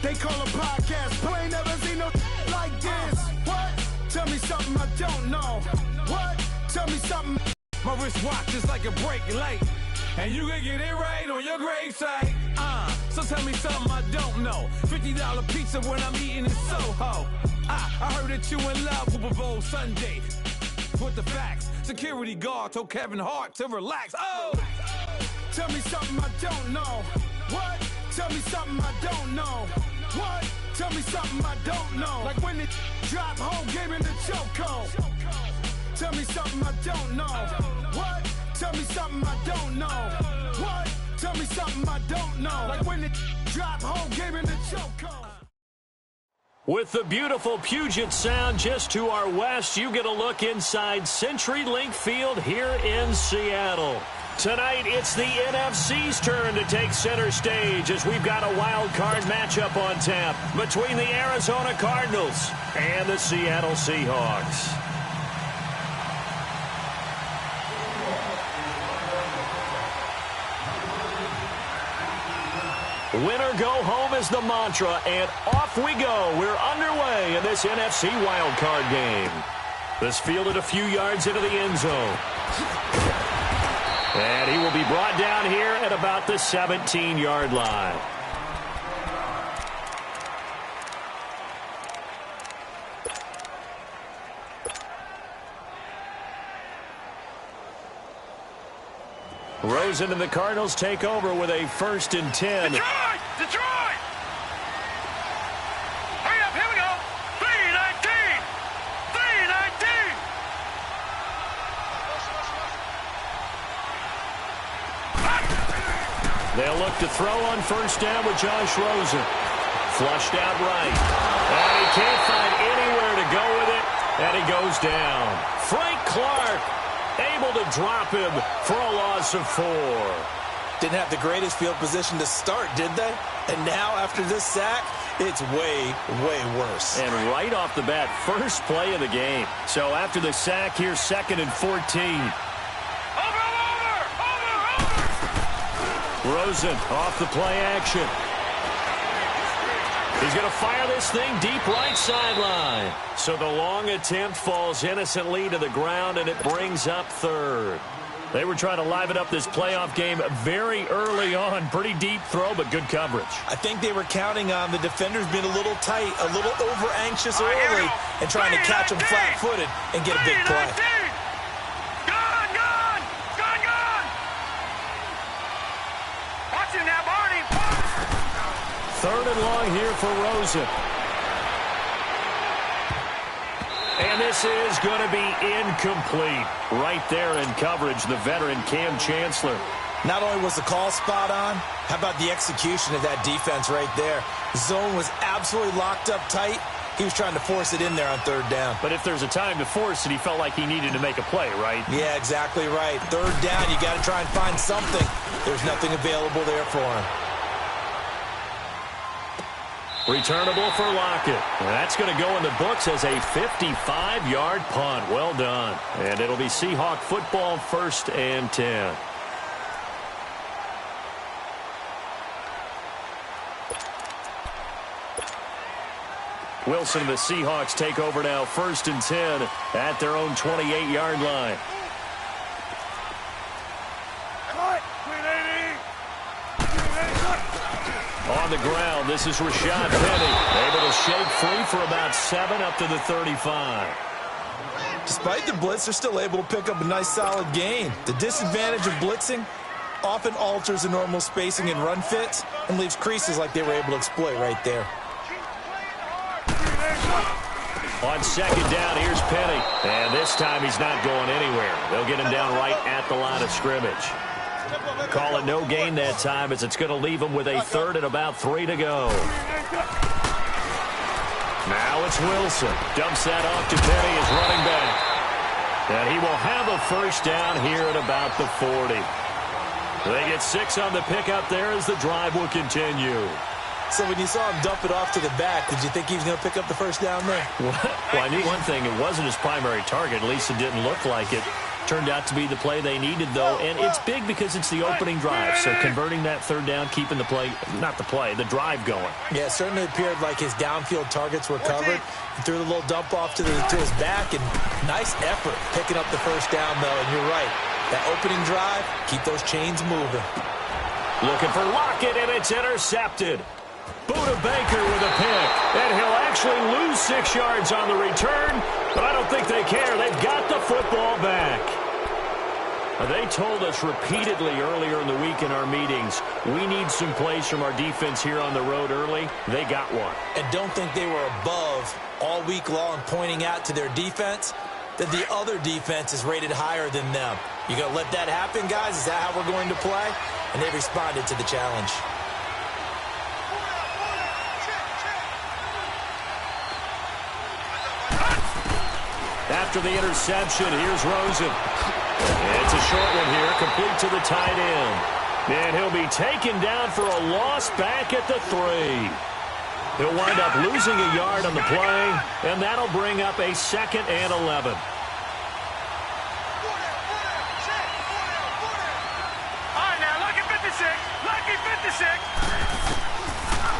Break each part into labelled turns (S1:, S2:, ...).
S1: They call a podcast play, never seen no like this. What? Tell me something I don't know. What? Tell me something. My wristwatch is like a break late, and you can get it right on your gravesite. So tell me something I don't know. $50 pizza when I'm eating in Soho. I heard that you in love with a Bowl Sunday. With the facts, security guard told Kevin Hart to relax. Oh, tell me something I don't know. What? Tell me something I don't know. What? Tell me something I don't know. Like when the drop home game in the chokehold. Tell me something I don't know. What? Tell me something I don't know. What? Tell me something I don't know. Like when the drop home game in the chokehold.
S2: With the beautiful Puget Sound just to our west, you get a look inside CenturyLink Field here in Seattle. Tonight, it's the NFC's turn to take center stage as we've got a wild card matchup on tap between the Arizona Cardinals and the Seattle Seahawks. Winner go home is the mantra, and off we go. We're underway in this NFC wildcard game. This fielded a few yards into the end zone. And he will be brought down here at about the 17-yard line. Rosen and the Cardinals take over with a 1st and 10.
S3: Detroit! Detroit! Hurry up, here we go! 3-19! 3-19!
S2: They'll look to throw on 1st down with Josh Rosen. Flushed out right. And he can't find anywhere to go with it, and he goes down. Frank Clark able to drop him for a loss of 4.
S4: Didn't have the greatest field position to start, did they? And now, after this sack, it's way, way worse.
S2: And right off the bat, first play of the game. So after the sack, here's 2nd and 14.
S3: Over!
S2: Rosen off the play action. He's going to fire this thing deep right sideline. So the long attempt falls innocently to the ground, and it brings up 3rd. They were trying to liven up this playoff game very early on. Pretty deep throw, but good coverage.
S4: I think they were counting on the defenders being a little tight, a little over-anxious early, and trying to catch them flat-footed and get a big play.
S3: Gone! Watch him now, Barney!
S2: 3rd and long here for Rosen. And this is going to be incomplete. Right there in coverage, the veteran Cam Chancellor.
S4: Not only was the call spot on, how about the execution of that defense right there? Zone was absolutely locked up tight. He was trying to force it in there on 3rd down.
S2: But if there's a time to force it, he felt like he needed to make a play, right?
S4: Yeah, exactly right. 3rd down, you got to try and find something. There's nothing available there for him.
S2: Returnable for Lockett. And that's going to go in the books as a 55-yard punt. Well done. And it'll be Seahawk football, 1st and 10. Wilson and the Seahawks take over now, 1st and 10 at their own 28-yard line. On the ground, this is Rashad Penny, able to shake free for about 7 up to the 35.
S4: Despite the blitz, they're still able to pick up a nice solid gain. The disadvantage of blitzing often alters the normal spacing and run fits and leaves creases like they were able to exploit right there.
S2: On 2nd down, here's Penny. And this time he's not going anywhere. They'll get him down right at the line of scrimmage. Call it no gain that time as it's going to leave him with a 3rd and about 3 to go. Now it's Wilson. Dumps that off to Penny as running back. And he will have a 1st down here at about the 40. They get 6 on the pickup there as the drive will continue.
S4: So when you saw him dump it off to the back, did you think he was going to pick up the 1st down there?
S2: Well, I knew one thing. It wasn't his primary target. At least it didn't look like it. Turned out to be the play they needed, though, and it's big because it's the opening drive. So converting that third down, keeping the the drive going.
S4: Yeah, it certainly appeared like his downfield targets were covered. He threw the little dump off to his back, and nice effort picking up the first down, though. And you're right, that opening drive, keep those chains moving.
S2: Looking for Lockett, and it's intercepted. Buda Baker with a pick, and he'll actually lose 6 yards on the return, but I don't think they care. They've got the football back. They told us repeatedly earlier in the week in our meetings, we need some plays from our defense here on the road early. They got one.
S4: And don't think they were above all week long pointing out to their defense that the other defense is rated higher than them. You going to let that happen, guys? Is that how we're going to play? And they responded to the challenge.
S2: After the interception, here's Rosen. It's a short one here, complete to the tight end. And he'll be taken down for a loss back at the 3. He'll wind up losing a yard on the play, and that'll bring up a 2nd and 11.
S3: All right, now, lucky 56. Lucky 56.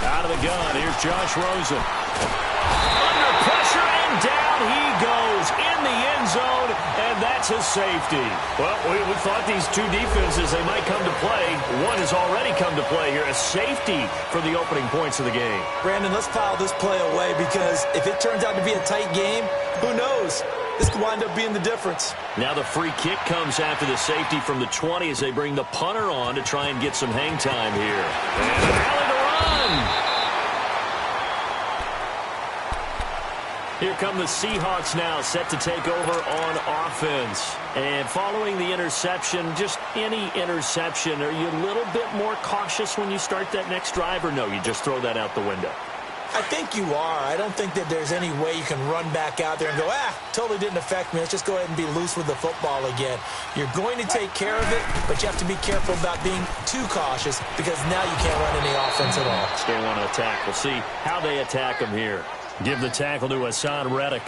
S2: Out of the gun, here's Josh Rosen. Under pressure, and down he goes in the end zone, and that's a safety. Well, we thought these two defenses, they might come to play. One has already come to play here, a safety for the opening points of the game.
S4: Brandon, let's file this play away because if it turns out to be a tight game, who knows? This could wind up being the difference.
S2: Now the free kick comes after the safety from the 20 as they bring the punter on to try and get some hang time here. And an alley to run. Here come the Seahawks now, set to take over on offense. And following the interception, just any interception, are you a little bit more cautious when you start that next drive, or no, you just throw that out the window?
S4: I think you are. I don't think that there's any way you can run back out there and go, totally didn't affect me. Let's just go ahead and be loose with the football again. You're going to take care of it, but you have to be careful about being too cautious because now you can't run any offense at all.
S2: Still want to attack. We'll see how they attack them here. Give the tackle to Hassan Reddick.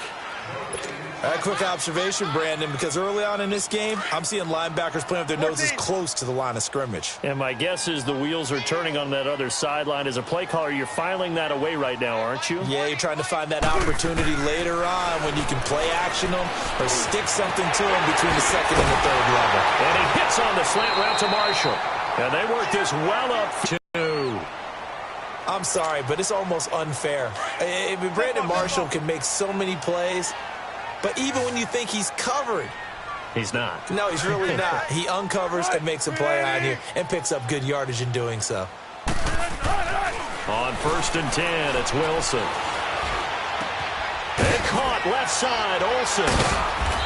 S4: A quick observation, Brandon, because early on in this game, I'm seeing linebackers playing with their noses close to the line of scrimmage.
S2: And my guess is the wheels are turning on that other sideline. As a play caller, you're filing that away right now, aren't you?
S4: Yeah, you're trying to find that opportunity later on when you can play action them or stick something to them between the 2nd and the 3rd level.
S2: And he hits on the slant route to Marshall. And they work this well up to...
S4: I'm sorry, but it's almost unfair. Brandon Marshall can make so many plays, but even when you think he's covered,
S2: he's not.
S4: No, he's really not. He uncovers and makes a play on you and picks up good yardage in doing so.
S2: On 1st and 10, it's Wilson. And caught left side, Olsen.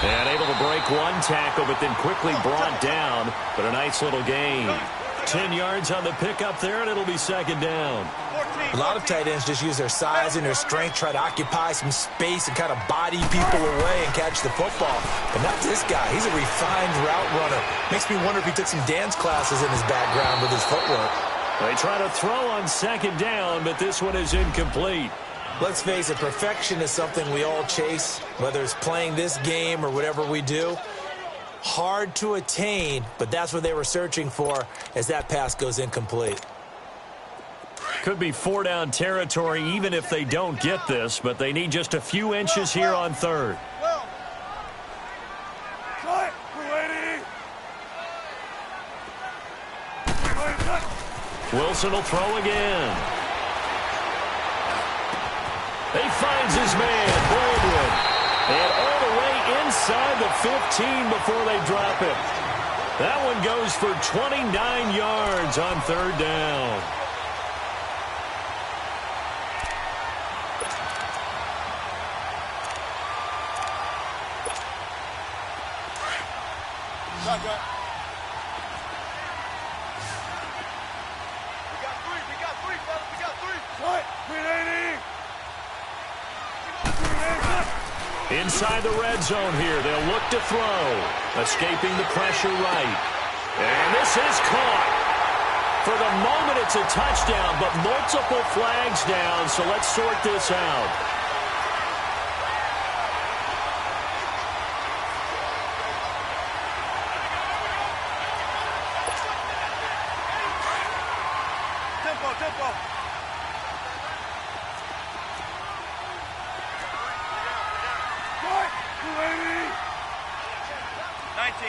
S2: And able to break one tackle, but then quickly brought down. But a nice little gain. 10 yards on the pickup there, and it'll be 2nd down.
S4: A lot of tight ends just use their size and their strength, try to occupy some space and kind of body people away and catch the football. But not this guy. He's a refined route runner. Makes me wonder if he took some dance classes in his background with his footwork.
S2: They try to throw on 2nd down, but this one is incomplete.
S4: Let's face it, perfection is something we all chase, whether it's playing this game or whatever we do. Hard to attain, but that's what they were searching for as that pass goes incomplete.
S2: Could be 4-down territory even if they don't get this, but they need just a few inches here on 3rd. Wilson will throw again. He finds his man, Baldwin. And all the way inside the 15 before they drop it. That one goes for 29 yards on 3rd down. Inside the red zone here, they'll look to throw. Escaping the pressure right. And this is caught. For the moment, it's a touchdown, but multiple flags down, so let's sort this out.
S3: M19.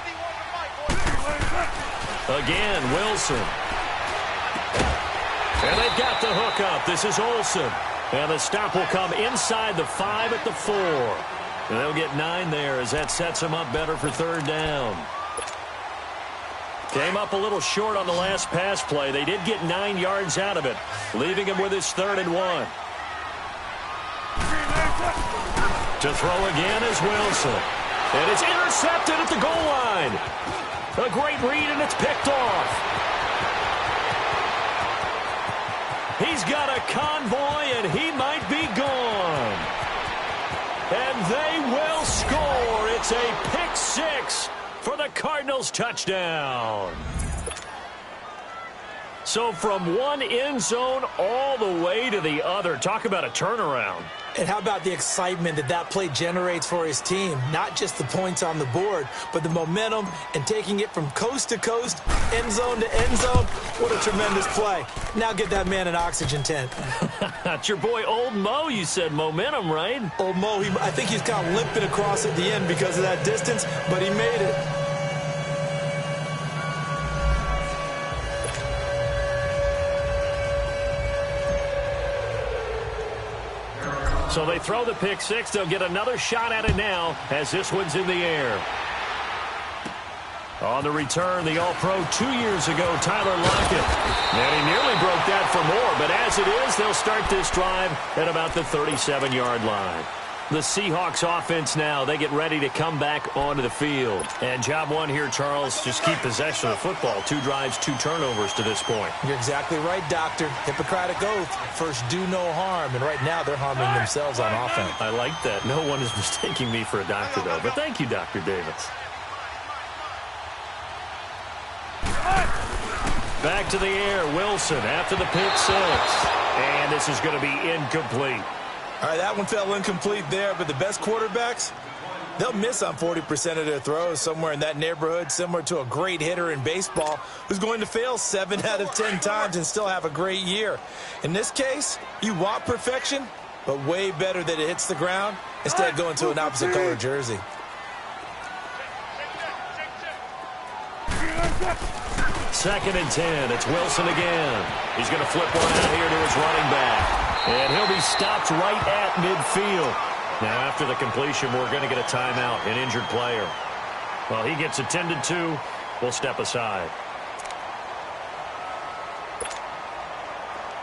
S3: 51 to fight, boys.
S2: Again, Wilson. And they've got the hook up. This is Olsen. And the stop will come inside the 5 at the 4. And they'll get 9 there as that sets them up better for third down. Came up a little short on the last pass play. They did get 9 yards out of it, leaving him with his 3rd and 1. To throw again is Wilson. And it's intercepted at the goal line. A great read, and it's picked off. He's got a convoy, and he might be gone. And they will score. It's a pick 6 for the Cardinals touchdown. So from one end zone all the way to the other. Talk about a turnaround.
S4: And how about the excitement that that play generates for his team? Not just the points on the board, but the momentum and taking it from coast to coast, end zone to end zone. What a tremendous play. Now get that man an oxygen tent.
S2: That's your boy Old Mo. You said momentum, right?
S4: Old Mo, I think he's kind of limping across at the end because of that distance, but he made it.
S2: So they throw the pick 6. They'll get another shot at it now as this one's in the air. On the return, the All-Pro 2 years ago, Tyler Lockett. And he nearly broke that for more, but as it is, they'll start this drive at about the 37-yard line. The Seahawks offense now, they get ready to come back onto the field. And job one here, Charles, just keep possession of the football. 2 drives, 2 turnovers to this point.
S4: You're exactly right, Doctor. Hippocratic oath. First, do no harm. And right now, they're harming themselves on offense.
S2: I like that. No one is mistaking me for a doctor, though. But thank you, Dr. Davis. Back to the air, Wilson after the pick 6. And this is going to be incomplete.
S4: All right, that one fell incomplete there, but the best quarterbacks, they'll miss on 40% of their throws, somewhere in that neighborhood, similar to a great hitter in baseball who's going to fail 7 out of 10 times and still have a great year. In this case, you want perfection, but way better that it hits the ground instead of going to an opposite color jersey.
S2: Second and 10. It's Wilson again. He's going to flip one out here to his running back. And he'll be stopped right at midfield. Now, after the completion, we're going to get a timeout, an injured player. Well, he gets attended to. We'll step aside.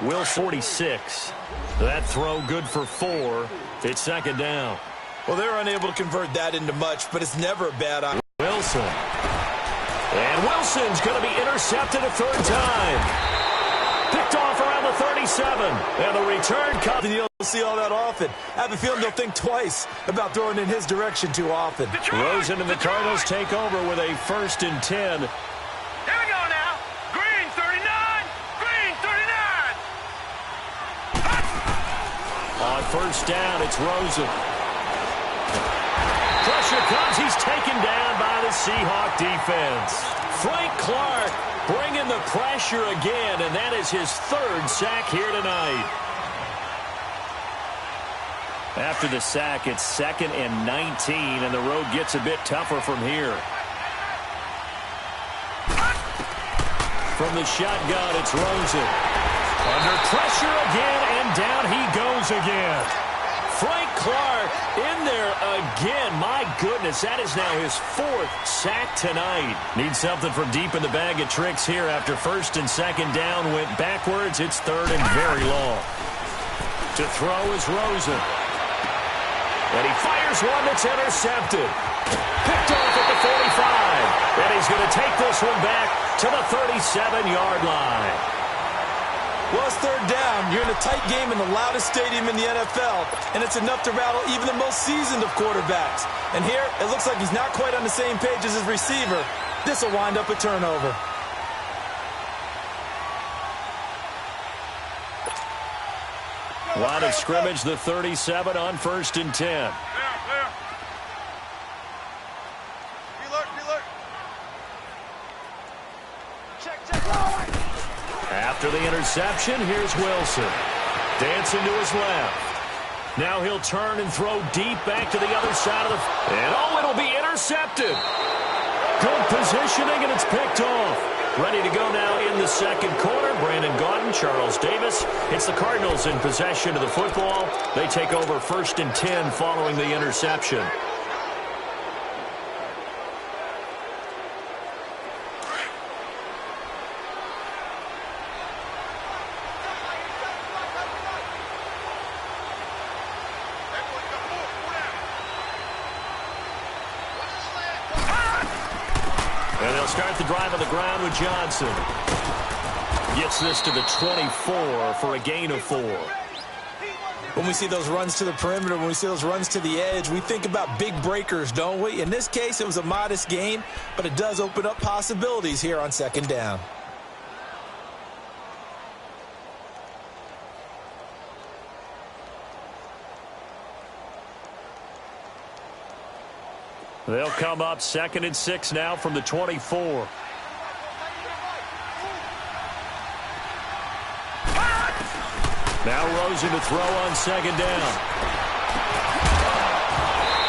S2: Will 46. That throw good for 4. It's second down.
S4: Well, they're unable to convert that into much, but it's never a bad idea.
S2: Wilson. And Wilson's going to be intercepted a 3rd time. Picked off around the 37. And the return comes.
S4: And you'll see all that often. I have a feeling they'll think twice about throwing in his direction too often.
S2: Rosen and the Cardinals take over with a 1st and 10.
S3: Here we go now. Green 39. Green 39.
S2: On 1st down, it's Rosen. Pressure comes. He's taken down by the Seahawk defense. Frank Clark bringing the pressure again, and that is his 3rd sack here tonight. After the sack, it's 2nd and 19, and the road gets a bit tougher from here. From the shotgun, it's Rosen. Under pressure again, and down he goes again. Frank Clark in there again. My goodness, that is now his 4th sack tonight. Needs something from deep in the bag of tricks here after 1st and 2nd down went backwards. It's 3rd and very long. To throw is Rosen. And he fires one that's intercepted. Picked off at the 45. And he's going to take this one back to the 37-yard line.
S4: Well, it's 3rd down. You're in a tight game in the loudest stadium in the NFL, and it's enough to rattle even the most seasoned of quarterbacks. And here, it looks like he's not quite on the same page as his receiver. This will wind up a turnover.
S2: Line of scrimmage, the 37 on 1st and 10. After the interception, here's Wilson. Dancing to his left. Now he'll turn and throw deep back to the other side of the... And, oh, it'll be intercepted. Good positioning, and it's picked off. Ready to go now in the second quarter. Brandon Gaudin, Charles Davis. It's the Cardinals in possession of the football. They take over 1st and 10 following the interception. And they'll start the drive on the ground with Johnson. Gets this to the 24 for a gain of 4.
S4: When we see those runs to the perimeter, when we see those runs to the edge, we think about big breakers, don't we? In this case, it was a modest gain, but it does open up possibilities here on 2nd down.
S2: They'll come up 2nd and 6 now from the 24. Now Rosen to throw on 2nd down.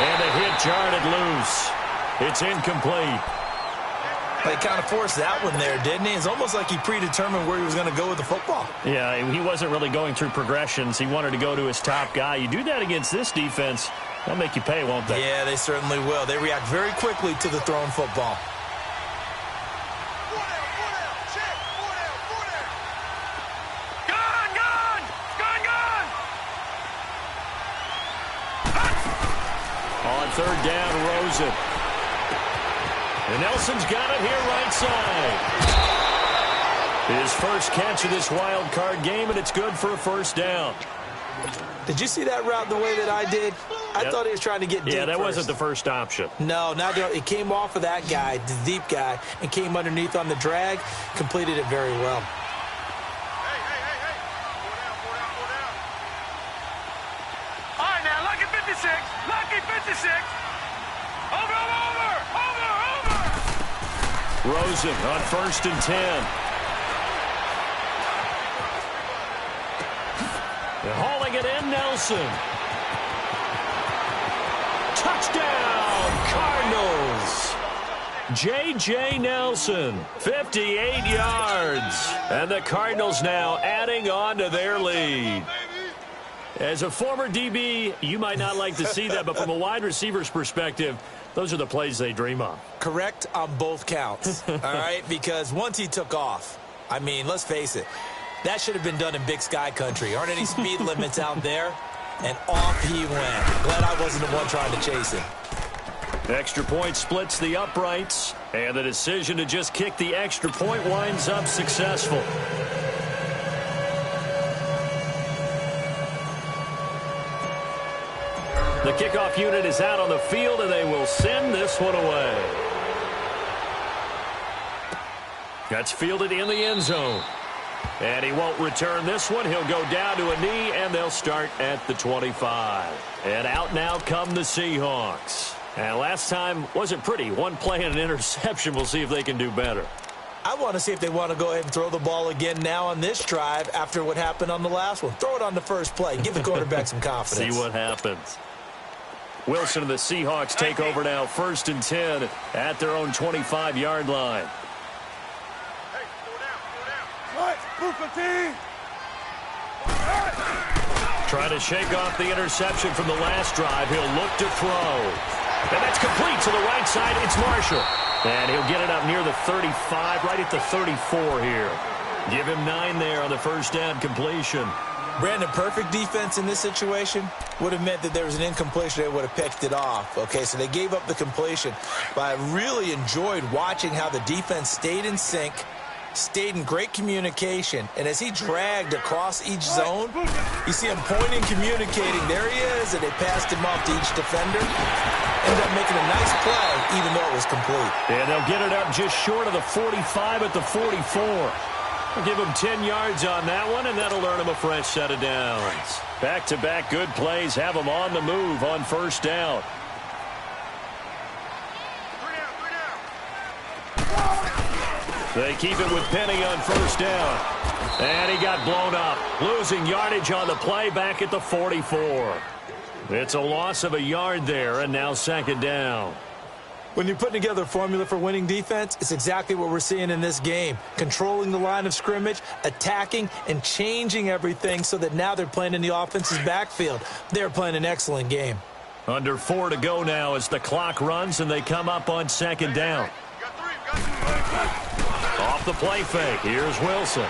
S2: And a hit jarred it loose. It's incomplete.
S4: He kind of forced that one there, didn't he? It's almost like he predetermined where he was going to go with the football.
S2: Yeah, he wasn't really going through progressions. He wanted to go to his top guy. You do that against this defense, they'll make you pay, won't they?
S4: Yeah, they certainly will. They react very quickly to the thrown football.
S2: On 3rd down, Rosen. And Nelson's got it here right side. His first catch of this wild card game, and it's good for a 1st down.
S4: Did you see that route the way that I did? I thought he was trying to get deep.
S2: Yeah, that
S4: first.
S2: wasn't the first option.
S4: No, it came off of that guy, the deep guy, and came underneath on the drag, completed it very well.
S3: Hey. All right, now, lucky 56. Lucky 56. Over.
S2: Rosen on 1st and 10. They're hauling it in, Nelson. Touchdown, Cardinals. J.J. Nelson, 58 yards. And the Cardinals now adding on to their lead. As a former DB, you might not like to see that, but from a wide receiver's perspective, those are the plays they dream of.
S4: Correct on both counts, all right? Because once he took off, I mean, let's face it, that should have been done in Big Sky country. Aren't any speed limits out there? And off he went. Glad I wasn't the one trying to chase him.
S2: Extra point splits the uprights, and the decision to just kick the extra point winds up successful. The kickoff unit is out on the field, and they will send this one away. That's fielded in the end zone. And he won't return this one. He'll go down to a knee, and they'll start at the 25. And out now come the Seahawks. And last time wasn't pretty. One play and an interception. We'll see if they can do better.
S4: I want to see if they want to go ahead and throw the ball again now on this drive after what happened on the last one. Throw it on the first play. Give the quarterback some confidence.
S2: See what happens. Wilson and the Seahawks take over now 1st and 10 at their own 25-yard line. Trying to shake off the interception from the last drive. He'll look to throw. And that's complete to the right side. It's Marshall. And he'll get it up near the 35, right at the 34 here. Give him 9 there on the 1st down completion.
S4: Brandon, perfect defense in this situation would have meant that there was an incompletion. They would have picked it off. Okay, so they gave up the completion. But I really enjoyed watching how the defense stayed in sync, stayed in great communication, and as he dragged across each zone, you see him pointing, communicating. There he is, and they passed him off to each defender. Ended up making a nice play, even though it was complete.
S2: And they'll get it up just short of the 45 at the 44. We'll give him 10 yards on that one, and that'll earn him a fresh set of downs. Back-to-back good plays have him on the move on 1st down. They keep it with Penny on 1st down. And he got blown up. Losing yardage on the play back at the 44. It's a loss of a yard there, and now second down.
S4: When you're putting together a formula for winning defense, it's exactly what we're seeing in this game. Controlling the line of scrimmage, attacking, and changing everything so that now they're playing in the offense's backfield. They're playing an excellent game.
S2: Under 4 to go now as the clock runs and they come up on second down. Off the play fake, here's Wilson.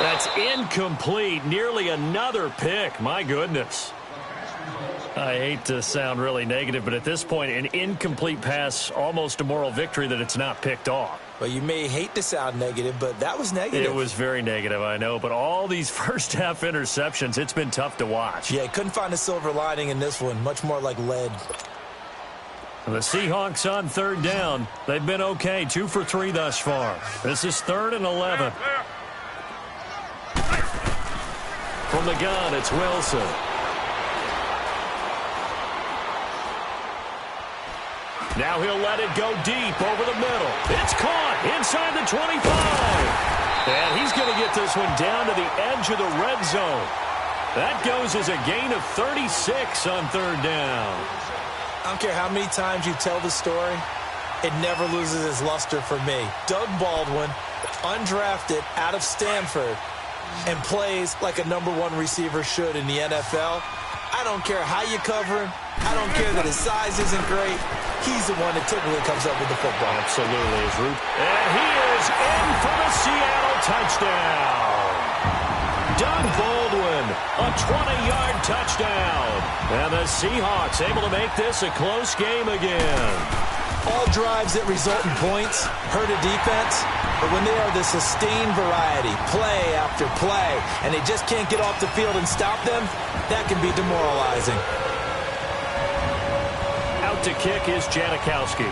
S2: That's incomplete. Nearly another pick. My goodness. I hate to sound really negative, but at this point, an incomplete pass, almost a moral victory that it's not picked off.
S4: Well, you may hate to sound negative, but that was negative.
S2: It was very negative, I know. But all these first-half interceptions, it's been tough to watch.
S4: Yeah, couldn't find a silver lining in this one. Much more like lead.
S2: The Seahawks on third down. They've been okay. 2 for 3 thus far. This is 3rd and 11. From the gun, it's Wilson. Now he'll let it go deep over the middle. It's caught inside the 25. And he's going to get this one down to the edge of the red zone. That goes as a gain of 36 on third down.
S4: I don't care how many times you tell the story, it never loses its luster for me. Doug Baldwin, undrafted out of Stanford, and plays like a #1 receiver should in the NFL. I don't care how you cover him. I don't care that his size isn't great. He's the one that typically comes up with the football.
S2: Absolutely, is Root. And he is in for the Seattle touchdown. Doug Baldwin, a 20-yard touchdown. And the Seahawks able to make this a close game again.
S4: All drives that result in points hurt a defense, but when they are the sustained variety, play after play, and they just can't get off the field and stop them, that can be demoralizing.
S2: Out to kick is Janikowski.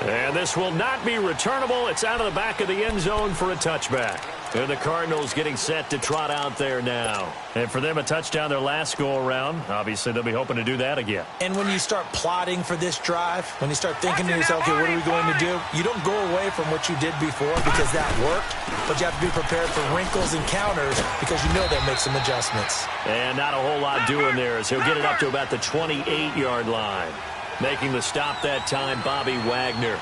S2: And this will not be returnable. It's out of the back of the end zone for a touchback. And the Cardinals getting set to trot out there now. And for them, a touchdown their last go-around. Obviously, they'll be hoping to do that again.
S4: And when you start plotting for this drive, when you start thinking to yourself, okay, what are we going to do? You don't go away from what you did before because that worked, but you have to be prepared for wrinkles and counters because you know they'll make some adjustments.
S2: And not a whole lot doing there as he'll get it up to about the 28-yard line. Making the stop that time, Bobby Wagner.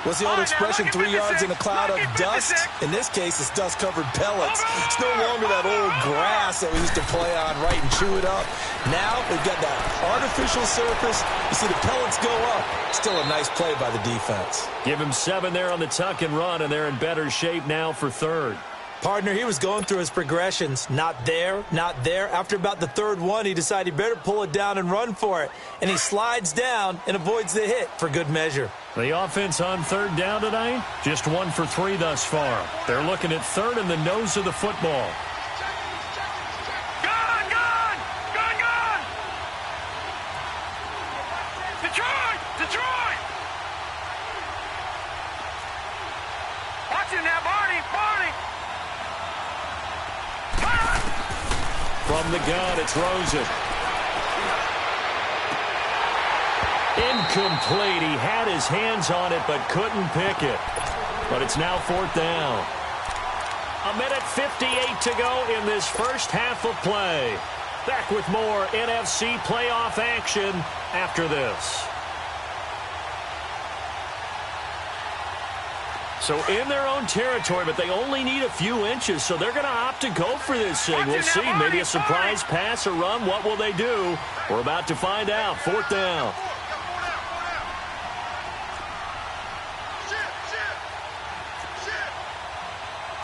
S4: What's the old expression, 3 yards in a cloud of dust? In this case, it's dust-covered pellets. It's no longer that old grass that we used to play on, right, and chew it up. Now we've got that artificial surface. You see the pellets go up. Still a nice play by the defense.
S2: Give him 7 there on the tuck and run, and they're in better shape now for third.
S4: Partner, he was going through his progressions. Not there, not there. After about the third one, he decided he better pull it down and run for it. And he slides down and avoids the hit for good measure.
S2: The offense on third down tonight, just 1 for 3 thus far. They're looking at third in the nose of the football.
S3: Gone, gone, gone, gone. Detroit, Detroit. Watching now, Barney, Barney.
S2: From the gun, it's Rosen. Incomplete. He had his hands on it but couldn't pick it. But it's now 4th down. 1:58 to go in this first half of play. Back with more NFC playoff action after this. So in their own territory, but they only need a few inches, so they're going to opt to go for this thing. We'll see. Maybe a surprise pass or run. What will they do? We're about to find out. 4th down.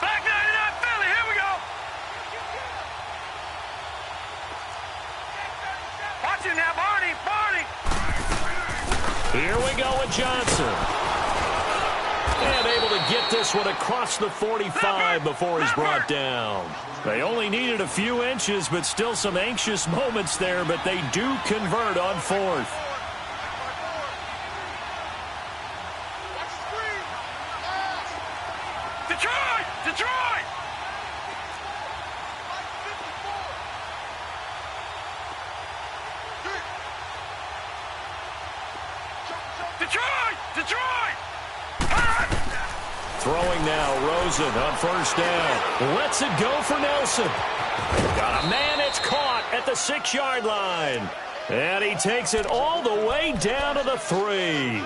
S3: Back 99 Philly, here we go. Watching now, Barney, Barney.
S2: Here we go with Johnson. And able to get this one across the 45 before he's brought down. They only needed a few inches, but still some anxious moments there, but they do convert on 4th.
S3: Detroit, Detroit. Detroit! Detroit!
S2: Throwing now, Rosen on first down. Lets it go for Nelson. Got a man, it's caught at the 6-yard line. And he takes it all the way down to the 3.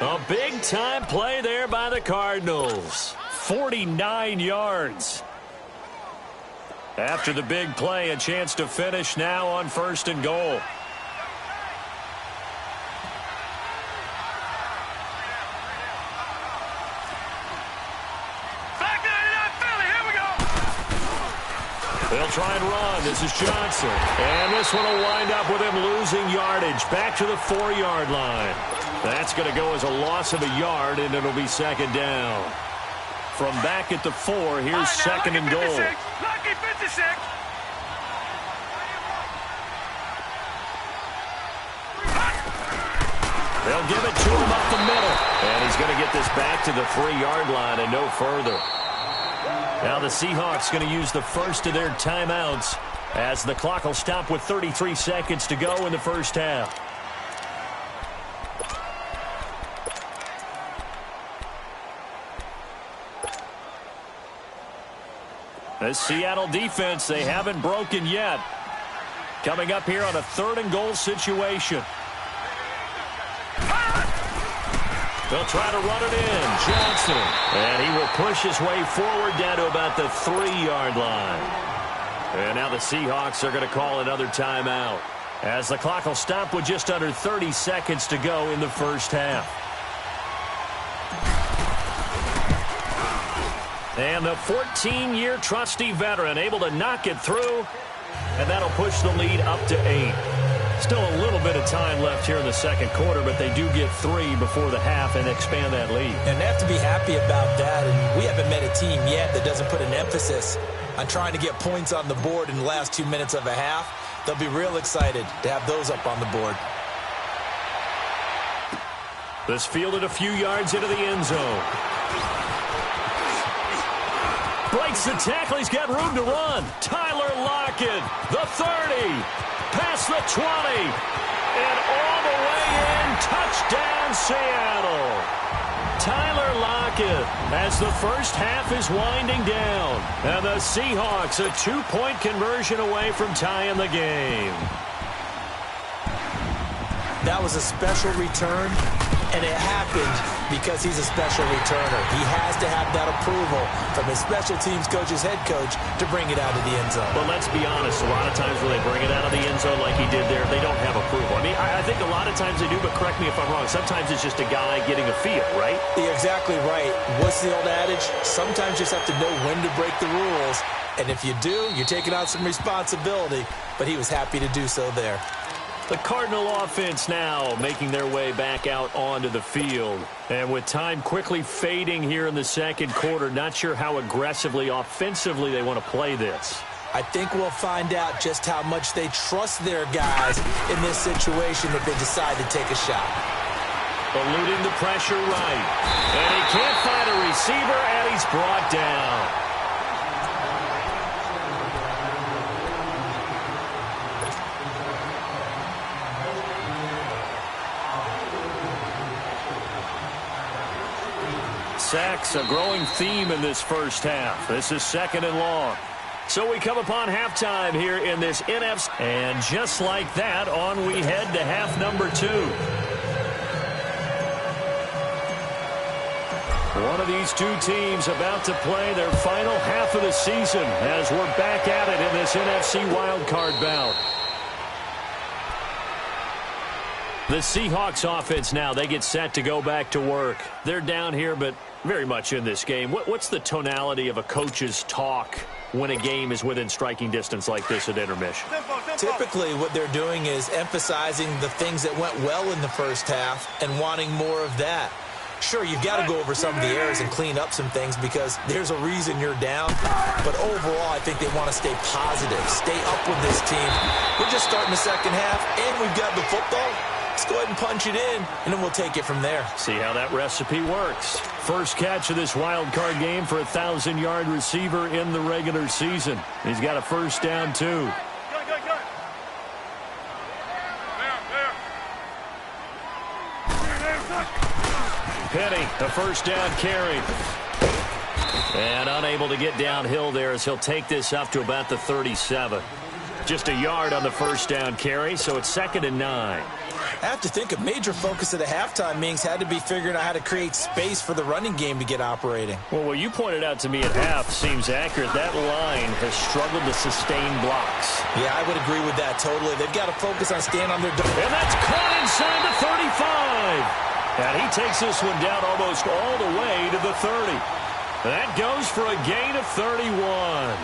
S2: A big-time play there by the Cardinals. 49 yards. After the big play, a chance to finish now on 1st and goal. They'll try and run. This is Johnson. And this one will wind up with him losing yardage back to the 4-yard line. That's going to go as a loss of a yard, and it'll be 2nd down. From back at the 4, here's 2nd and goal.
S3: Lucky 56.
S2: They'll give it to him up the middle. And he's going to get this back to the 3-yard line and no further. Now the Seahawks going to use the first of their timeouts as the clock will stop with 33 seconds to go in the first half. The Seattle defense, they haven't broken yet. Coming up here on a 3rd and goal situation. They'll try to run it in. Johnson. And he will push his way forward down to about the 3-yard line. And now the Seahawks are going to call another timeout as the clock will stop with just under 30 seconds to go in the first half. And the 14-year trusty veteran able to knock it through. And that'll push the lead up to 8. Still a little bit of time left here in the 2nd quarter, but they do get 3 before the half and expand that lead.
S4: And they have to be happy about that. And we haven't met a team yet that doesn't put an emphasis on trying to get points on the board in the last 2 minutes of a half. They'll be real excited to have those up on the board.
S2: This fielded a few yards into the end zone. Breaks the tackle. He's got room to run. Tyler Lockett, the 30. Past the 20, and all the way in, touchdown Seattle. Tyler Lockett as the first half is winding down, and the Seahawks a 2-point conversion away from tying the game.
S4: That was a special return, and it happened because he's a special returner. He has to have that approval from his special teams coach's head coach to bring it out of the end zone.
S2: But let's be honest, a lot of times when they bring it out of the end zone like he did there, they don't have approval. I mean, I think a lot of times they do, but correct me if I'm wrong. Sometimes it's just a guy getting a feel, right?
S4: You're exactly right. What's the old adage? Sometimes you just have to know when to break the rules, and if you do, you're taking on some responsibility, but he was happy to do so there.
S2: The Cardinal offense now making their way back out onto the field. And with time quickly fading here in the 2nd quarter, not sure how aggressively, offensively they want to play this.
S4: I think we'll find out just how much they trust their guys in this situation if they decide to take a shot.
S2: Eluding the pressure right. And he can't find a receiver, and he's brought down. Sacks, a growing theme in this first half. This is 2nd and long. So we come upon halftime here in this NFC. And just like that, on we head to half number 2. One of these two teams about to play their final half of the season as we're back at it in this NFC wildcard bout. The Seahawks offense now, they get set to go back to work. They're down here, but very much in this game. What's the tonality of a coach's talk when a game is within striking distance like this at intermission?
S4: Typically, what they're doing is emphasizing the things that went well in the first half and wanting more of that. Sure, you've got to go over some of the errors and clean up some things because there's a reason you're down. But overall, I think they want to stay positive, stay up with this team. We're just starting the second half, and we've got the football. Let's go ahead and punch it in, and then we'll take it from there.
S2: See how that recipe works. First catch of this wild card game for a 1,000-yard receiver in the regular season. He's got a first down, too. Penny, the first down carry. And unable to get downhill there as he'll take this up to about the 37. Just a yard on the first down carry, so it's 2nd and 9.
S4: I have to think a major focus of the halftime meetings had to be figuring out how to create space for the running game to get operating.
S2: Well, what you pointed out to me at half seems accurate. That line has struggled to sustain blocks.
S4: Yeah, I would agree with that totally. They've got to focus on staying on their...
S2: And that's caught inside the 35. And he takes this one down almost all the way to the 30. That goes for a gain of 31.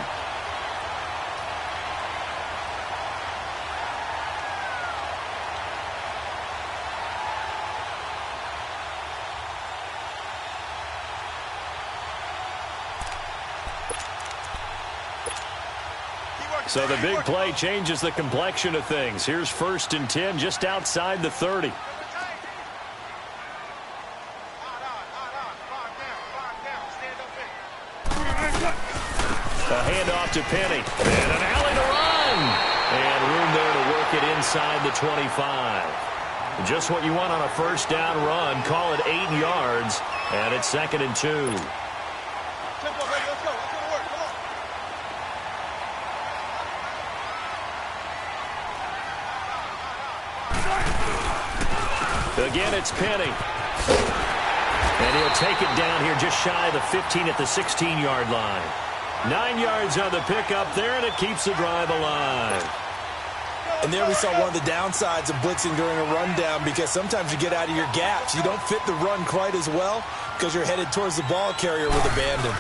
S2: So the big play changes the complexion of things. Here's 1st and 10 just outside the 30. A handoff to Penny. And an alley to run. And room there to work it inside the 25. Just what you want on a first down run. Call it 8 yards. And it's 2nd and 2. Again, it's Penny. And he'll take it down here just shy of the 15 at the 16-yard line. 9 yards on the pickup there, and it keeps the drive alive.
S4: And there we saw one of the downsides of blitzing during a rundown, because sometimes you get out of your gaps. You don't fit the run quite as well because you're headed towards the ball carrier with abandon.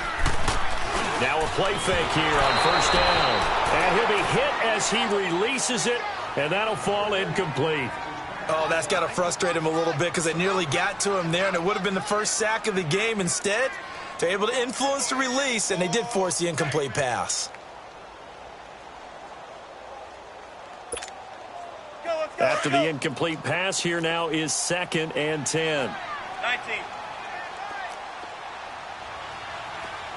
S2: Now a play fake here on first down. And he'll be hit as he releases it, and that'll fall incomplete.
S4: Oh, that's got to frustrate him a little bit because they nearly got to him there, and it would have been the first sack of the game. Instead, they're able to influence the release, and they did force the incomplete pass.
S2: After the incomplete pass, here now is 2nd and 10.
S3: 19.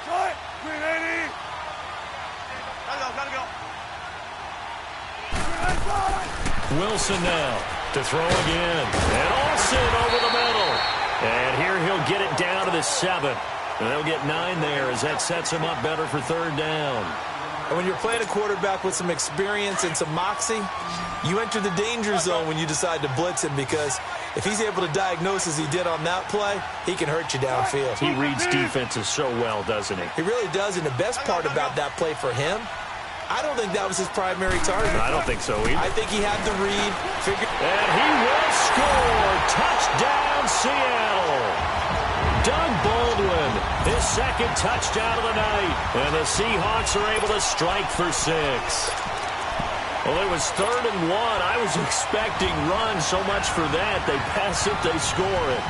S3: Try it. 380. Gotta go.
S2: Wilson now to throw again. And Olsen over the middle. And here he'll get it down to the 7. And they'll get 9 there as that sets him up better for 3rd down.
S4: And when you're playing a quarterback with some experience and some moxie, you enter the danger zone when you decide to blitz him, because if he's able to diagnose as he did on that play, he can hurt you downfield.
S2: He reads defenses so well, doesn't he?
S4: He really does, and the best part about that play for him, I don't think that was his primary target.
S2: I don't think so either.
S4: I think he had the read.
S2: And he will score. Touchdown, Seattle. Doug Baldwin, his 2nd touchdown of the night. And the Seahawks are able to strike for 6. Well, it was 3rd and 1. I was expecting run, so much for that. They pass it, they score it.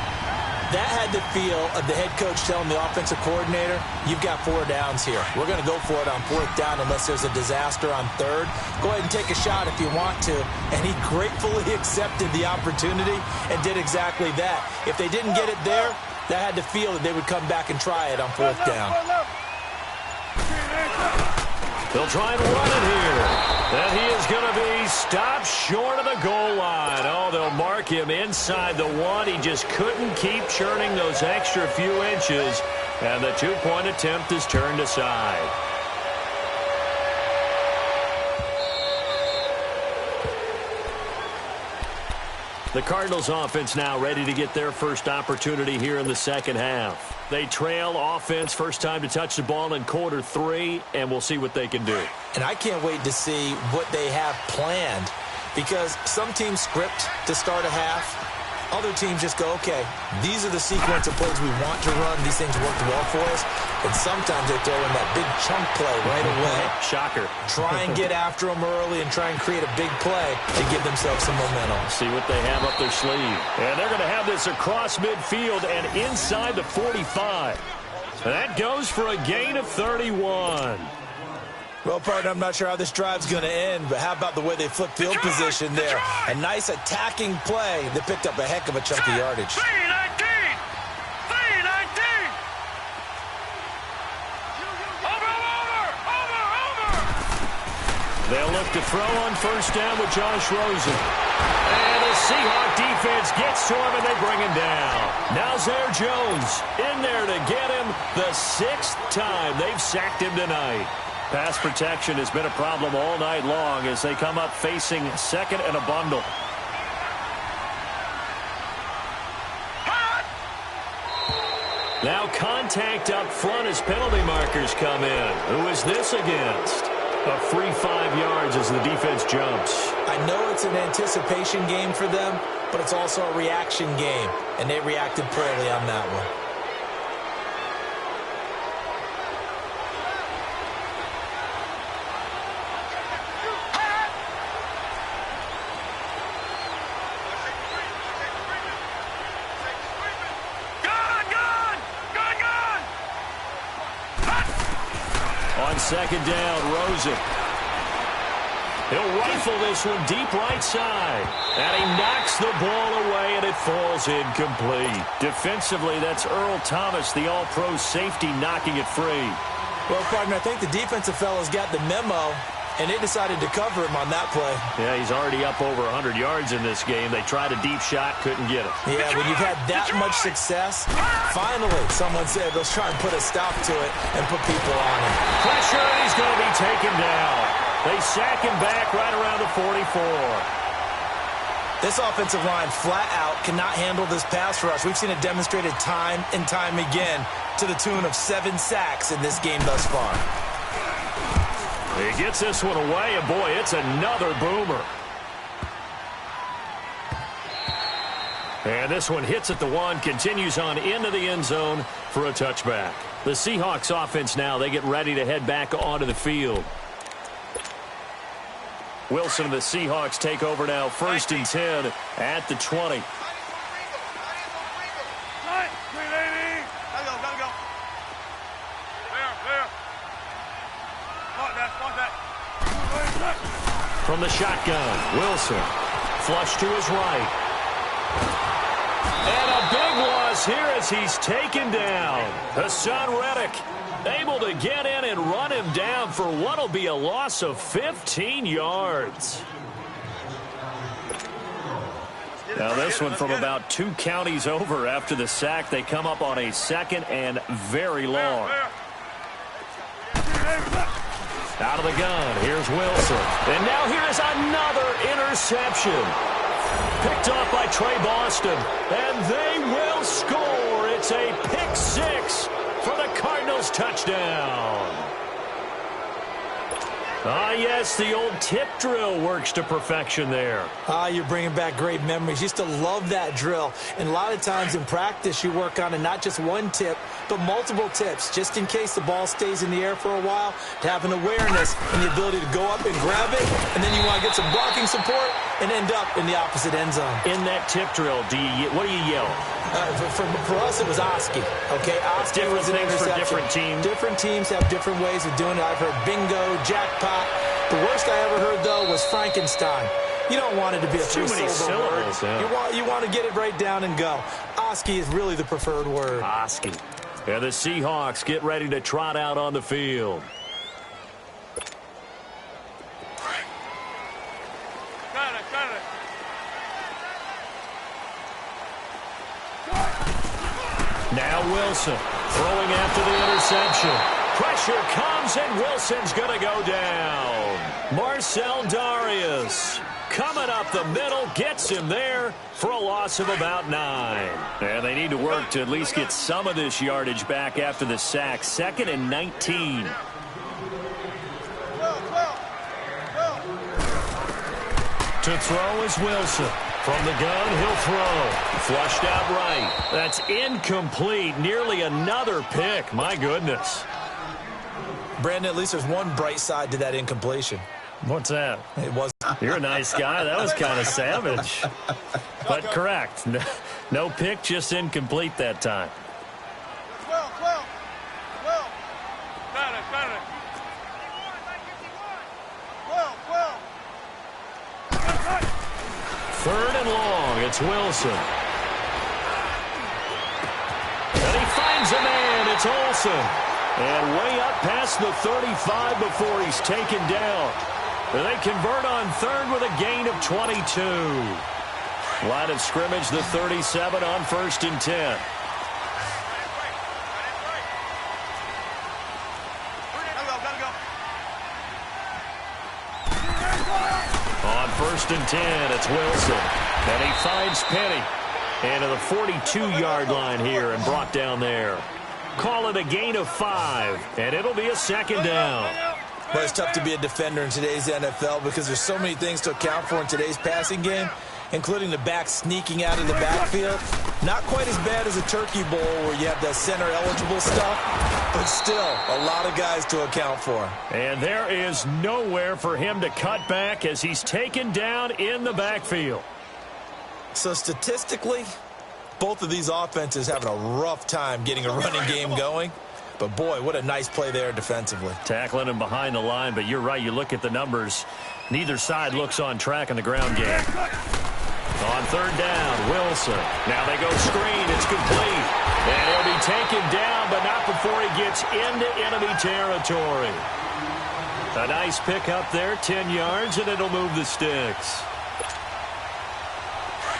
S4: That had the feel of the head coach telling the offensive coordinator, you've got 4 downs here. We're going to go for it on 4th down unless there's a disaster on 3rd. Go ahead and take a shot if you want to. And he gratefully accepted the opportunity and did exactly that. If they didn't get it there, that had the feel that they would come back and try it on 4th down.
S2: They'll try and run it here. And he is going to be stopped short of the goal line. Oh, they'll mark him inside the 1. He just couldn't keep churning those extra few inches. And the 2-point attempt is turned aside. The Cardinals offense now ready to get their first opportunity here in the 2nd half. They trail offense, first time to touch the ball in quarter 3, and we'll see what they can do.
S4: And I can't wait to see what they have planned, because some teams script to start a half. Other teams just go, okay, these are the sequence of plays we want to run. These things worked well for us. And sometimes they throw in that big chunk play right away.
S2: Shocker.
S4: Try and get after them early and try and create a big play to give themselves some momentum.
S2: See what they have up their sleeve. And they're going to have this across midfield and inside the 45. And that goes for a gain of 31.
S4: Well, partner, I'm not sure how this drive's going to end, but how about the way they flipped field position there? A nice attacking play that picked up a heck of a chunk of yardage.
S3: 319! 319! Over!
S2: They'll look to throw on first down with Josh Rosen. And the Seahawk defense gets to him, and they bring him down. Now Zaire Jones in there to get him the 6th time they've sacked him tonight. Pass protection has been a problem all night long as they come up facing second and a bundle. Now contact up front as penalty markers come in. Who is this against? A free 5 yards as the defense jumps.
S4: I know it's an anticipation game for them, but it's also a reaction game, and they reacted poorly on that one.
S2: On second down, Rosen. He'll rifle this one deep right side. And he knocks the ball away, and it falls incomplete. Defensively, that's Earl Thomas, the all-pro safety, knocking it free.
S4: Well, partner, I think the defensive fellas got the memo, and they decided to cover him on that play.
S2: Yeah, he's already up over 100 yards in this game. They tried a deep shot, couldn't get it.
S4: Yeah, when you've had that much success, finally someone said, let's try and put a stop to it and put people on him.
S2: Pressure, and he's going to be taken down. They sack him back right around the 44.
S4: This offensive line flat out cannot handle this pass rush. We've seen it demonstrated time and time again to the tune of 7 sacks in this game thus far.
S2: He gets this one away, and boy, it's another boomer. And this one hits at the 1, continues on into the end zone for a touchback. The Seahawks offense now, they get ready to head back onto the field. Wilson and the Seahawks take over now, 1st and 10 at the 20. From the shotgun, Wilson. Flush to his right. And a big loss here as he's taken down. Hassan Reddick able to get in and run him down for what will be a loss of 15 yards. Now this one from about 2 counties over after the sack. They come up on a 2nd and very long. Out of the gun, here's Wilson. And now here is another interception. Picked off by Trey Boston. And they will score. It's a pick 6 for the Cardinals touchdown. Ah, yes, the old tip drill works to perfection there.
S4: Ah, you're bringing back great memories. Used to love that drill. And a lot of times in practice, you work on it, not just one tip, but multiple tips, just in case the ball stays in the air for a while, to have an awareness and the ability to go up and grab it, and then you want to get some blocking support and end up in the opposite end zone.
S2: In that tip drill, what do you yell?
S4: For us, it was Oski. Okay, Oski was an interception.
S2: For different teams.
S4: Different teams have different ways of doing it. I've heard bingo, jackpot. The worst I ever heard, though, was Frankenstein. You don't want it to be a
S2: too many syllables.
S4: Yeah. You want to get it right down and go. Oski is really the preferred word.
S2: Oski. And the Seahawks get ready to trot out on the field. Now Wilson throwing after the interception. Pressure comes, and Wilson's going to go down. Marcel Darius coming up the middle, gets him there for a loss of about 9. And they need to work to at least get some of this yardage back after the sack. 2nd and 19. To throw is Wilson. From the gun, he'll throw. Flushed out right. That's incomplete. Nearly another pick. My goodness.
S4: Brandon, at least there's one bright side to that incompletion.
S2: What's that?
S4: It was.
S2: You're a nice guy. That was kind of savage. But correct. No pick, just incomplete that time. Third and long, it's Wilson. And he finds a man, it's Olsen. And way up past the 35 before he's taken down. They convert on third with a gain of 22. Line of scrimmage, the 37 on 1st and 10. On 1st and 10, it's Wilson. And he finds Penny into the 42-yard line here and brought down there. Call it a gain of 5, and it'll be a 2nd down.
S4: Well, it's tough to be a defender in today's NFL because there's so many things to account for in today's passing game, including the back sneaking out of the backfield. Not quite as bad as a turkey bowl where you have that center-eligible stuff, but still a lot of guys to account for.
S2: And there is nowhere for him to cut back as he's taken down in the backfield.
S4: So statistically, both of these offenses having a rough time getting a running game going. But, boy, what a nice play there defensively.
S2: Tackling him behind the line, but you're right. You look at the numbers. Neither side looks on track in the ground game. On 3rd down, Wilson. Now they go screen. It's complete. And he'll be taken down, but not before he gets into enemy territory. A nice pickup there, 10 yards, and it'll move the sticks.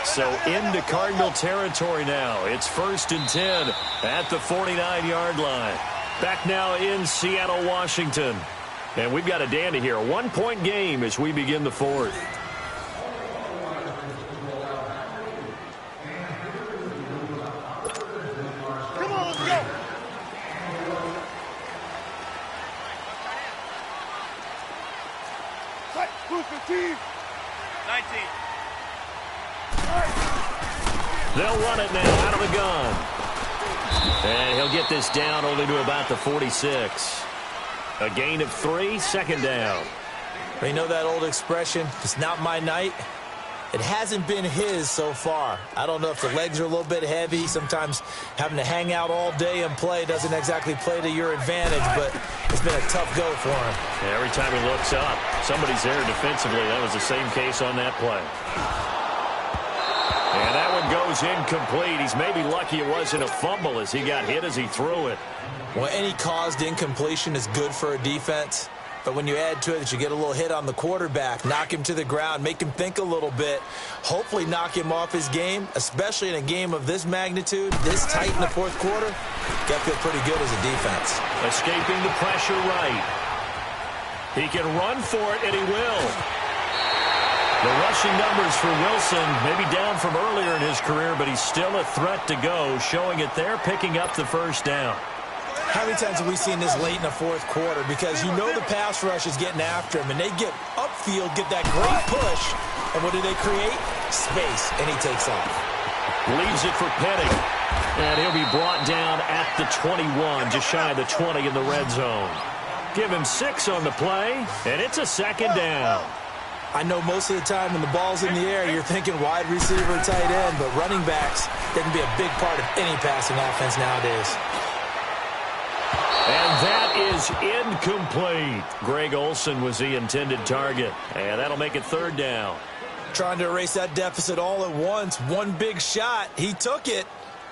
S2: So into Cardinal territory now. It's 1st and 10 at the 49-yard line. Back now in Seattle, Washington. And we've got a dandy here. A 1-point game as we begin the 4th.
S3: Come on, let's go. Set, who's 15? 19.
S2: They'll run it now out of the gun. And he'll get this down only to about the 46. A gain of 3, 2nd down.
S4: You know that old expression, it's not my night? It hasn't been his so far. I don't know if the legs are a little bit heavy. Sometimes having to hang out all day and play doesn't exactly play to your advantage, but it's been a tough go for him.
S2: Yeah, every time he looks up, somebody's there defensively. That was the same case on that play. And that one goes incomplete. He's maybe lucky it wasn't a fumble as he got hit as he threw it.
S4: Well, any caused incompletion is good for a defense. But when you add to it that you get a little hit on the quarterback, knock him to the ground, make him think a little bit, hopefully knock him off his game, especially in a game of this magnitude, this tight in the 4th quarter, got to feel pretty good as a defense.
S2: Escaping the pressure right. He can run for it, and he will. The rushing numbers for Wilson maybe down from earlier in his career, but he's still a threat to go, showing it there, picking up the 1st down.
S4: How many times have we seen this late in the 4th quarter? Because you know the pass rush is getting after him, and they get upfield, get that great push, and what do they create? Space, and he takes off.
S2: Leaves it for Penny, and he'll be brought down at the 21, just shy of the 20 in the red zone. Give him 6 on the play, and it's a 2nd down.
S4: I know most of the time when the ball's in the air, you're thinking wide receiver, tight end, but running backs, they can be a big part of any passing offense nowadays.
S2: And that is incomplete. Greg Olsen was the intended target. And that'll make it 3rd down.
S4: Trying to erase that deficit all at once. One big shot. He took it.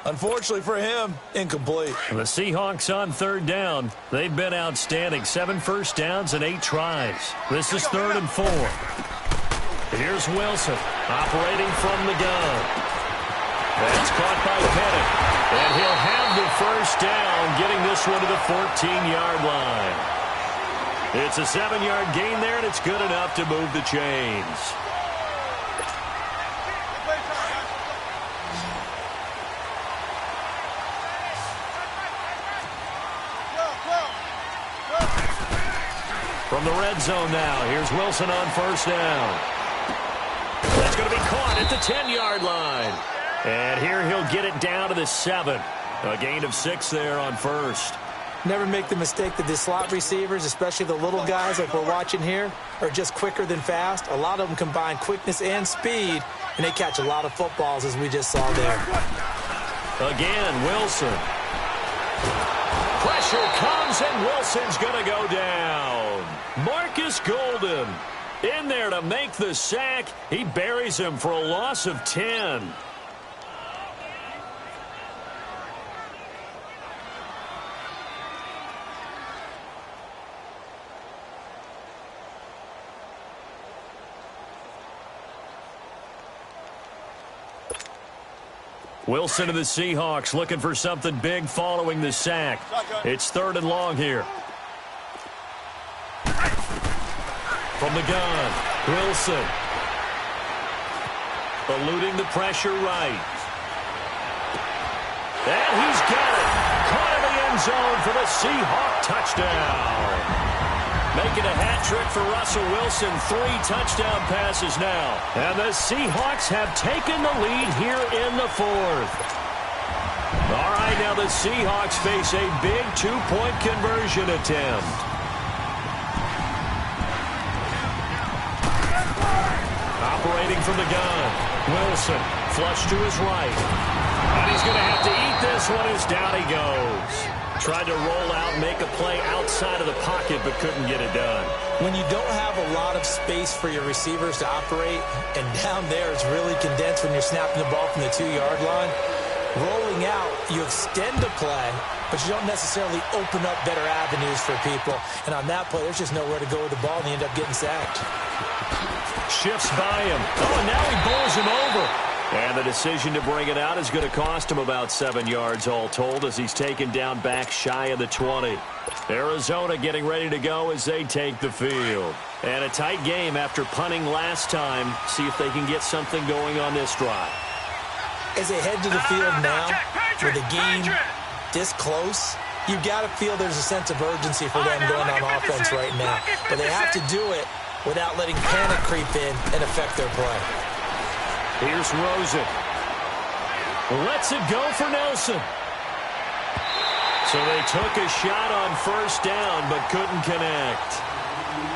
S4: Unfortunately for him, incomplete.
S2: The Seahawks on 3rd down. They've been outstanding. 7 first downs and 8 tries. This is 3rd and 4. Here's Wilson operating from the gun. That's caught by Penny. And he'll have the 1st down, getting this one to the 14-yard line. It's a 7-yard gain there, and it's good enough to move the chains. From the red zone now, here's Wilson on 1st down. That's going to be caught at the 10-yard line. And here he'll get it down to the 7. A gain of 6 there on 1st.
S4: Never make the mistake that the slot receivers, especially the little guys like we're watching here, are just quicker than fast. A lot of them combine quickness and speed, and they catch a lot of footballs, as we just saw there.
S2: Again, Wilson. Pressure comes, and Wilson's going to go down. Marcus Golden in there to make the sack. He buries him for a loss of 10. Wilson and the Seahawks looking for something big following the sack. It's 3rd and long here. From the gun, Wilson. Eluding the pressure right. And he's got it. Caught in the end zone for the Seahawk touchdown. Making a hat trick for Russell Wilson. 3 touchdown passes now. And the Seahawks have taken the lead here in the 4th. All right, now the Seahawks face a big 2-point conversion attempt. Operating from the gun. Wilson, flush to his right. And he's going to have to eat this one as down he goes. Tried to roll out, make a play outside of the pocket, but couldn't get it done.
S4: When you don't have a lot of space for your receivers to operate, and down there it's really condensed when you're snapping the ball from the 2-yard line, rolling out, you extend the play, but you don't necessarily open up better avenues for people. And on that play, there's just nowhere to go with the ball, and they end up getting sacked.
S2: Shifts by him. Oh, and now he bowls him over. And the decision to bring it out is going to cost him about 7 yards all told as he's taken down back shy of the 20. Arizona getting ready to go as they take the field. And a tight game after punting last time. See if they can get something going on this drive.
S4: As they head to the field now, with the game this close, you've got to feel there's a sense of urgency for them going on offense right now. But they have to do it without letting panic creep in and affect their play.
S2: Here's Rosen. Lets it go for Nelson. So they took a shot on 1st down, but couldn't connect.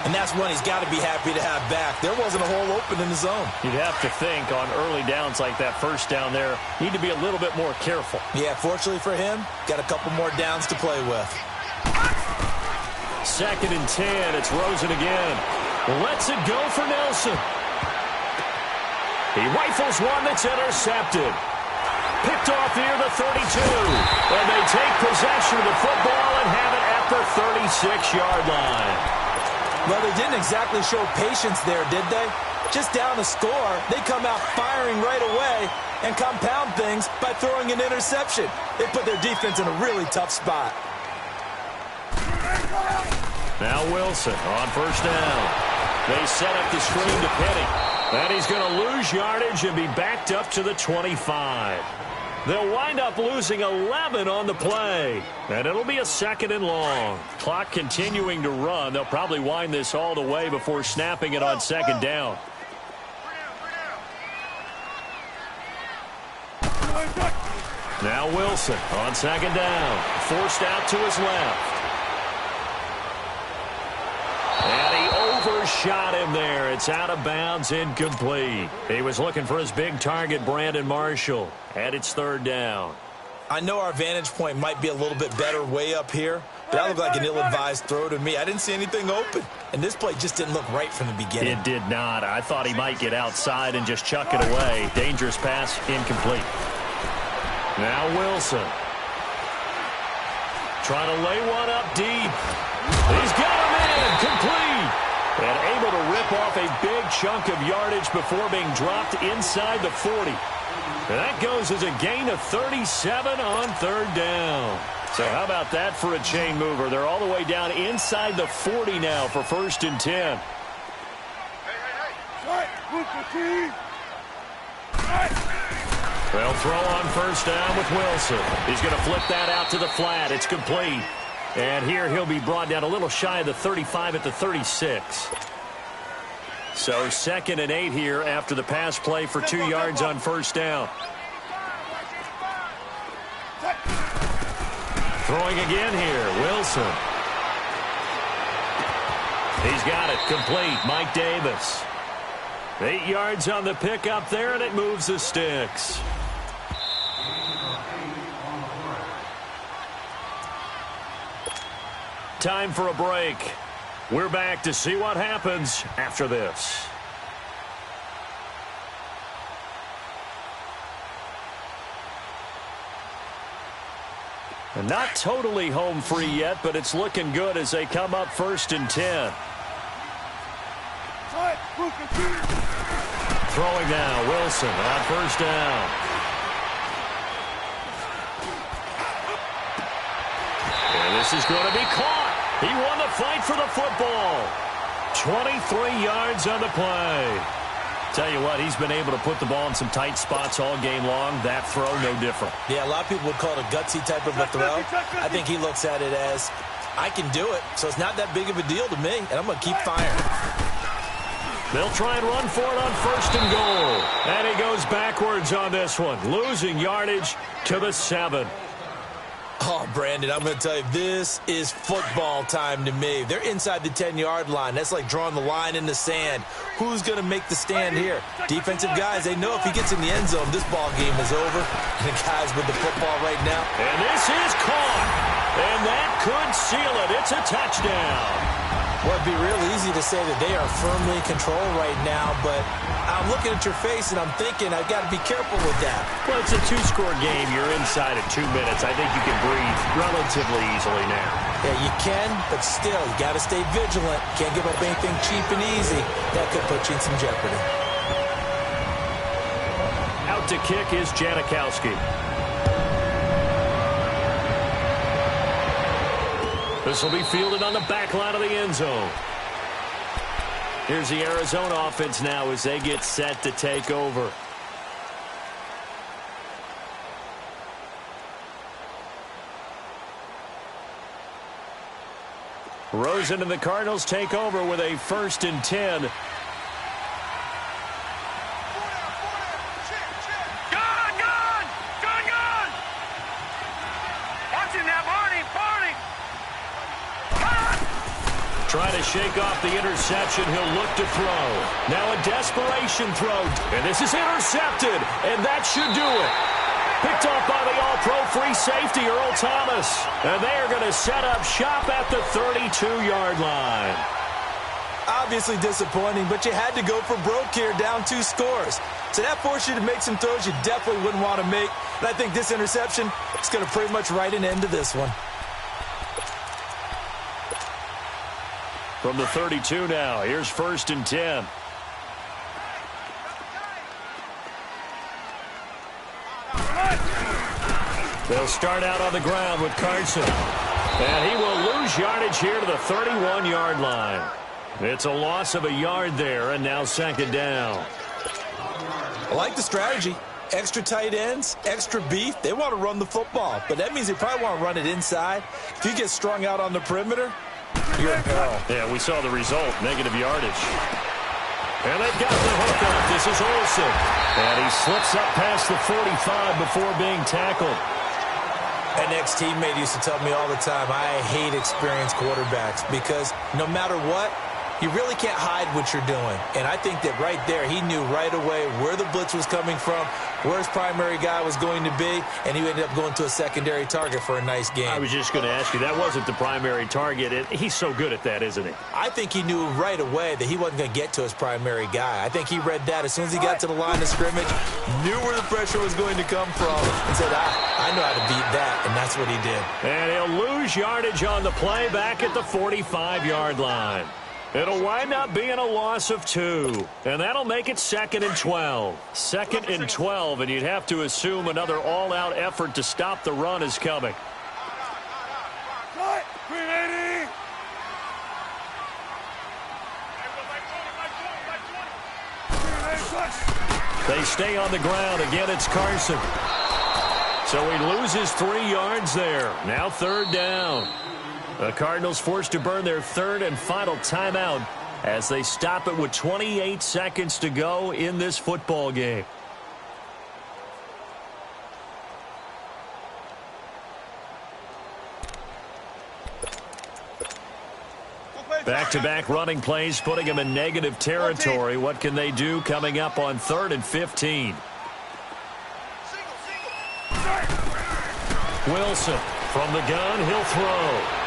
S4: And that's one he's got to be happy to have back. There wasn't a hole open in the zone.
S5: You'd have to think on early downs like that 1st down there, need to be a little bit more careful.
S4: Yeah, fortunately for him, got a couple more downs to play with.
S2: 2nd and 10. It's Rosen again. Lets it go for Nelson. He rifles one that's intercepted. Picked off near the 32. And they take possession of the football and have it at the 36-yard line.
S4: Well, they didn't exactly show patience there, did they? Just down the score, they come out firing right away and compound things by throwing an interception. They put their defense in a really tough spot.
S2: Now Wilson on 1st down. They set up the screen to Penny. And he's going to lose yardage and be backed up to the 25. They'll wind up losing 11 on the play. And it'll be a 2nd and long. Clock continuing to run. They'll probably wind this all the way before snapping it on 2nd down. Now Wilson on 2nd down. Forced out to his left. And he overshot him there. It's out of bounds, incomplete. He was looking for his big target, Brandon Marshall. And it's 3rd down.
S4: I know our vantage point might be a little bit better way up here, but that looked like an ill-advised throw to me. I didn't see anything open. And this play just didn't look right from the beginning.
S2: It did not. I thought he might get outside and just chuck it away. Dangerous pass, incomplete. Now Wilson. Trying to lay one up deep. He's got him in, complete. And able to rip off a big chunk of yardage before being dropped inside the 40. And that goes as a gain of 37 on 3rd down. So how about that for a chain mover? They're all the way down inside the 40 now for 1st and 10. They'll throw on 1st down with Wilson. He's going to flip that out to the flat. It's complete. And here he'll be brought down a little shy of the 35 at the 36. So 2nd and 8 here after the pass play for 2 yards on 1st down. Throwing again here, Wilson. He's got it, complete, Mike Davis. 8 yards on the pickup there, and it moves the sticks. Time for a break. We're back to see what happens after this. And not totally home free yet, but it's looking good as they come up 1st and 10. Throwing now, Wilson on 1st down. This is going to be caught. He won the fight for the football. 23 yards on the play. Tell you what, he's been able to put the ball in some tight spots all game long. That throw, no different.
S4: Yeah, a lot of people would call it a gutsy type of a throw. I think he looks at it as, I can do it, so it's not that big of a deal to me, and I'm going to keep firing.
S2: They'll try and run for it on 1st and goal. And he goes backwards on this one, losing yardage to the 7.
S4: Oh, Brandon, I'm going to tell you, this is football time to me. They're inside the 10-yard line. That's like drawing the line in the sand. Who's going to make the stand here? Defensive guys, they know if he gets in the end zone, this ball game is over. And the guys with the football right now.
S2: And this is caught. And that could seal it. It's a touchdown.
S4: Well, it'd be real easy to say that they are firmly in control right now, but I'm looking at your face and I'm thinking I've got to be careful with that.
S2: Well, it's a 2-score game. You're inside at 2 minutes. I think you can breathe relatively easily now.
S4: Yeah, you can, but still, you got to stay vigilant. Can't give up anything cheap and easy. That could put you in some jeopardy.
S2: Out to kick is Janikowski. This will be fielded on the back line of the end zone. Here's the Arizona offense now as they get set to take over. Rosen and the Cardinals take over with a 1st and 10. Trying to shake off the interception. He'll look to throw. Now a desperation throw. And this is intercepted. And that should do it. Picked off by the all-pro free safety, Earl Thomas. And they are going to set up shop at the 32-yard line.
S4: Obviously disappointing, but you had to go for broke here, down 2 scores. So that forced you to make some throws you definitely wouldn't want to make. And I think this interception is going to pretty much write an end to this one.
S2: From the 32 now, here's 1st and 10. They'll start out on the ground with Carson. And he will lose yardage here to the 31-yard line. It's a loss of a yard there, and now 2nd down.
S4: I like the strategy. Extra tight ends, extra beef. They want to run the football, but that means they probably want to run it inside. If you get strung out on the perimeter, you're in peril.
S2: Yeah, we saw the result, negative yardage. And they've got the hookup. This is Olsen. And he slips up past the 45 before being tackled.
S4: An ex-teammate used to tell me all the time, I hate experienced quarterbacks because no matter what, you really can't hide what you're doing. And I think that right there, he knew right away where the blitz was coming from, where his primary guy was going to be, and he ended up going to a secondary target for a nice game.
S2: I was just going to ask you, that wasn't the primary target. He's so good at that, isn't he?
S4: I think he knew right away that he wasn't going to get to his primary guy. I think he read that as soon as he got to the line of scrimmage, knew where the pressure was going to come from, and said, I know how to beat that, and that's what he did.
S2: And he'll lose yardage on the play back at the 45-yard line. It'll wind up being a loss of 2, and that'll make it 2nd and 12. 2nd and 12, and you'd have to assume another all-out effort to stop the run is coming. They stay on the ground. Again, it's Carson. So he loses 3 yards there. Now 3rd down. The Cardinals forced to burn their 3rd and final timeout as they stop it with 28 seconds to go in this football game. Back-to-back running plays putting them in negative territory. What can they do coming up on 3rd and 15? Wilson from the gun. He'll throw.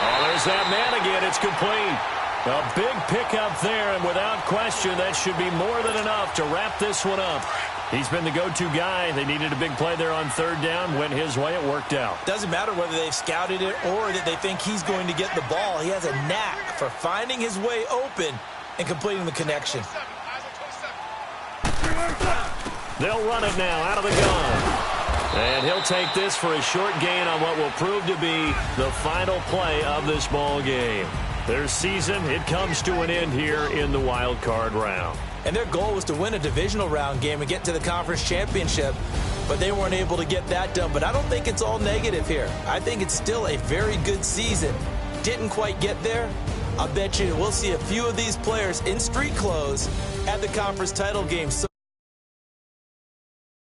S2: Oh, there's that man again. It's complete. A big pickup there, and without question, that should be more than enough to wrap this one up. He's been the go-to guy. They needed a big play there on 3rd down. Went his way. It worked out.
S4: Doesn't matter whether they've scouted it or that they think he's going to get the ball. He has a knack for finding his way open and completing the connection.
S2: They'll run it now out of the gun. And he'll take this for a short gain on what will prove to be the final play of this ball game. Their season, it comes to an end here in the wild card round.
S4: And their goal was to win a divisional round game and get to the conference championship, but they weren't able to get that done. But I don't think it's all negative here. I think it's still a very good season. Didn't quite get there. I bet you we'll see a few of these players in street clothes at the conference title game.